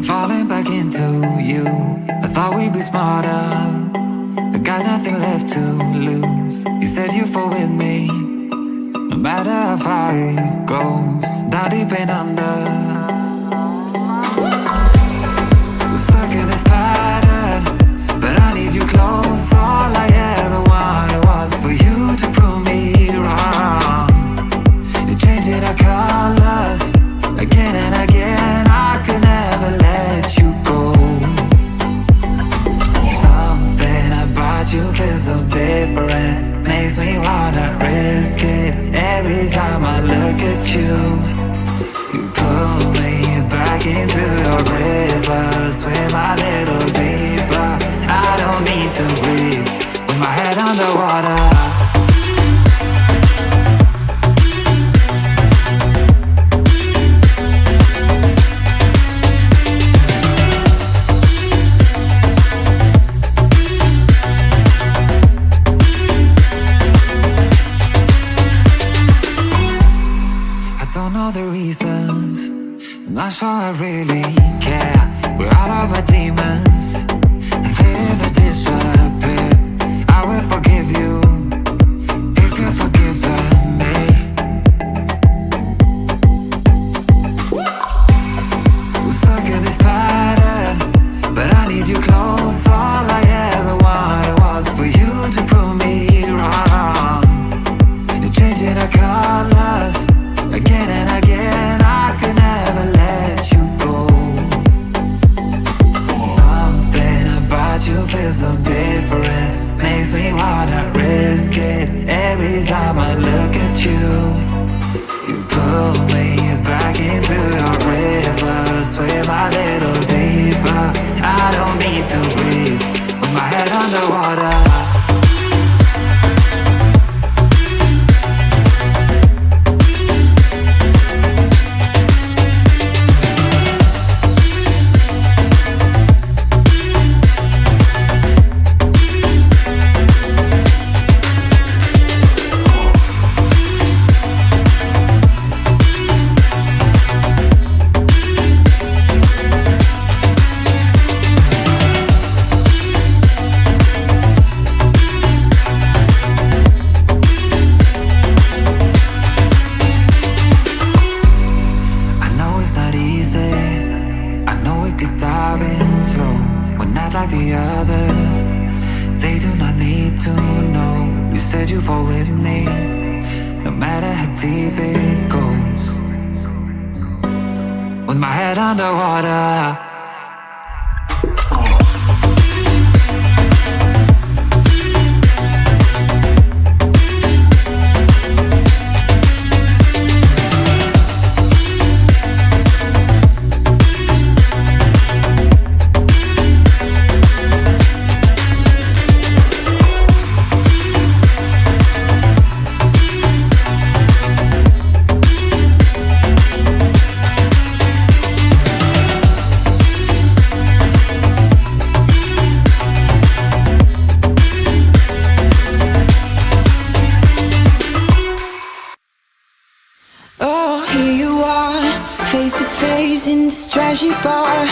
falling back into you. I thought we'd be smarter, I got nothing left to lose. You said you fall with me, no matter how far it goes. Down deep and under, we're stuck in this pattern, but I need you close. All I ever wanted was for you to prove me wrong. You're changing our colors again and again. I could never let you go. Something about you feels so different, makes me wanna risk it. Every time I look at you, you pull me back into your river. Swim a little deeper, I don't need to breathe with my head underwater. I'm not sure I really care. We're all of our demons, and they never disappear. I will forgive you if you're forgiven me. We're stuck in this pattern, but I need you close. All I ever wanted was for you to prove me wrong. You're changing our colors again and again. I could never let you go. Something about you feels so different, makes me wanna risk it. Every time I look at you, you pull me back into your river. Swim a little deeper, I don't need to breathe with my head underwater. Like the others, they do not need to know. You said you fall with me, no matter how deep it goes. With my head underwater. In this trashy bar,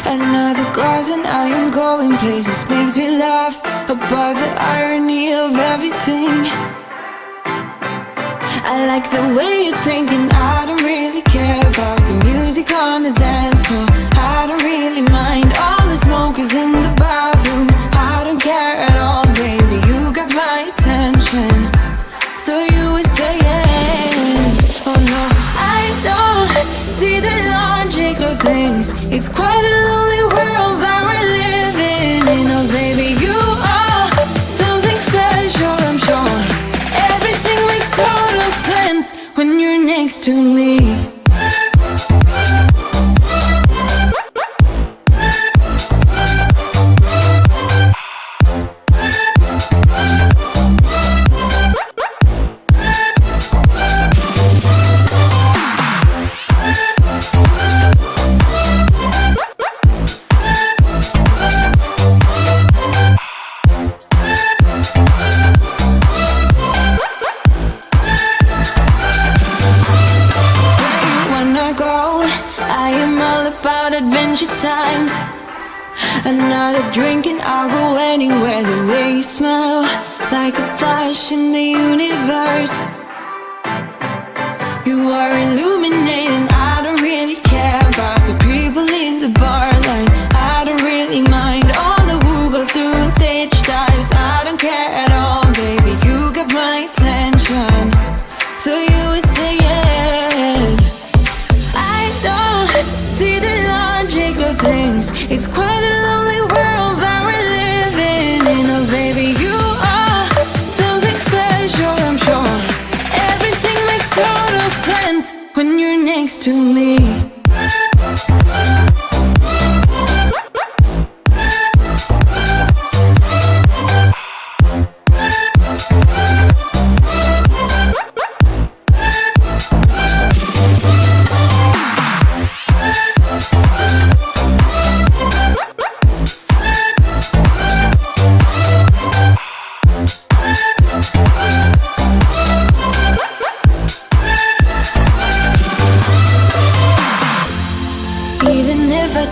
another glass and I am going places. Makes me laugh about the irony of everything. I like the way you're thinking. I don't really care about the music on the dance floor. I don't really mind all the smokers in the bathroom. I don't care at all, baby, you got my attention. So you were saying, oh no, I don't see the logic of things. It's quite a lonely world that we're living in. Oh baby, you are something special, I'm sure. Everything makes total sense when you're next to me. times. Another drink and I'll go anywhere. The way you smell, like a flash in the universe. You are illuminating. I don't really care about the people in the bar line. I don't really mind all the who goes doing stage dives. I don't care at all, baby. You got my attention, so you would say yes. I don't see the logic of things. It's quite a lonely world that we're living in. Oh baby, you are something special, I'm sure. Everything makes total sense when you're next to me.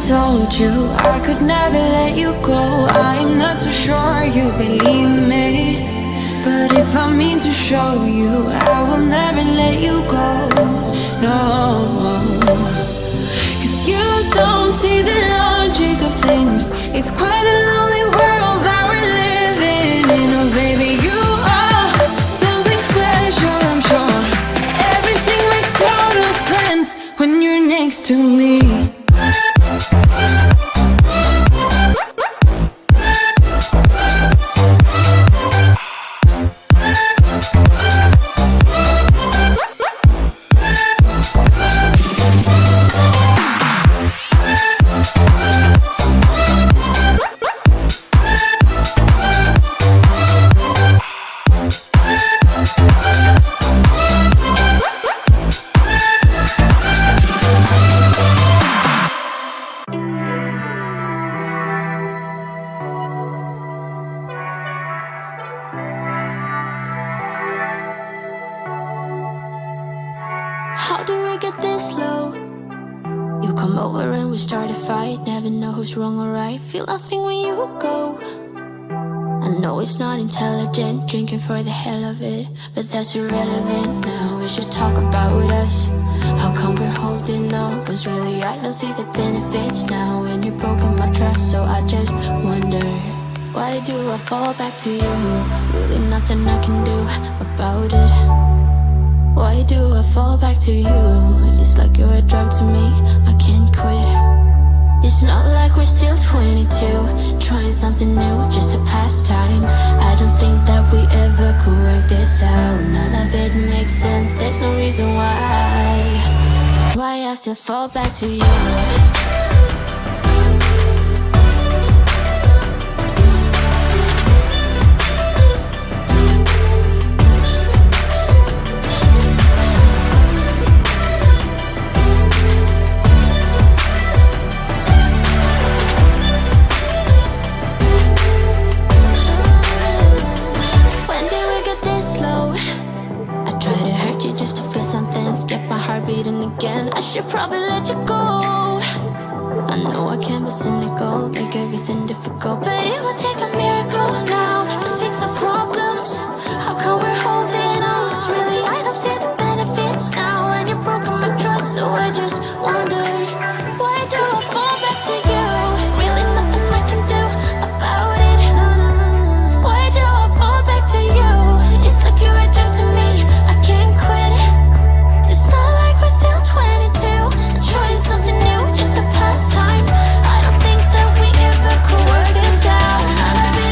Told you I could never let you go. I'm not so sure you believe me, but if I mean to show you, I will never let you go. No, 'cause you don't see the logic of things. It's quite a lonely world that we're living in. Oh baby, you are something special, I'm sure. Everything makes total sense when you're next to me. How do we get this low? You come over and we start a fight. Never know who's wrong or right. Feel nothing when you go. I know it's not intelligent, drinking for the hell of it, but that's irrelevant now. We should talk about us. How come we're holding on? 'Cause really I don't see the benefits now. And you've broken my trust, so I just wonder, why do I fall back to you? Really nothing I can do about it. Why do I fall back to you? It's like you're a drug to me, I can't quit. It's not like we're still 22, trying something new, just a pastime. I don't think that we ever could work this out. None of it makes sense, there's no reason why I still fall back to you. I should probably let you go. I know I can be cynical, make everything difficult, but it will take a miracle now to fix our problems. How come we're holding on? 'Cause really I don't see the benefits now. And you've broken my trust, so I just wonder, why do I fall back to you? Really nothing I can do about it. Why do I fall back to you? It's like you're a drug to me, I can't quit. It's not like we're still 22, trying something new, just a pastime. I don't think that we ever could work this out. None of it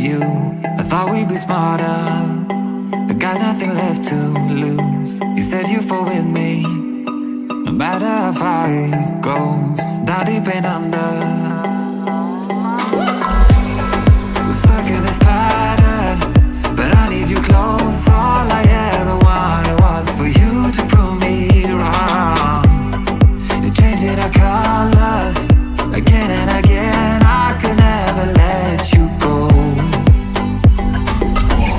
you. I thought we'd be smarter, I got nothing left to lose. You said you fall with me, no matter how far it goes. Down deep and under, we're stuck in this pattern, but I need you close. All I ever wanted was for you to prove me wrong. You're changing our colors again and again. I could never let you go.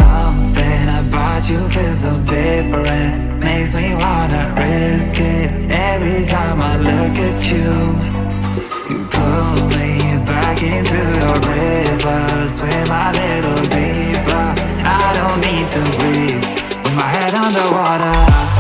Something about you feels so different, makes me wanna risk it. Every time I look at you, you pull me back into your river. Swim a little deeper, I don't need to breathe with my head underwater.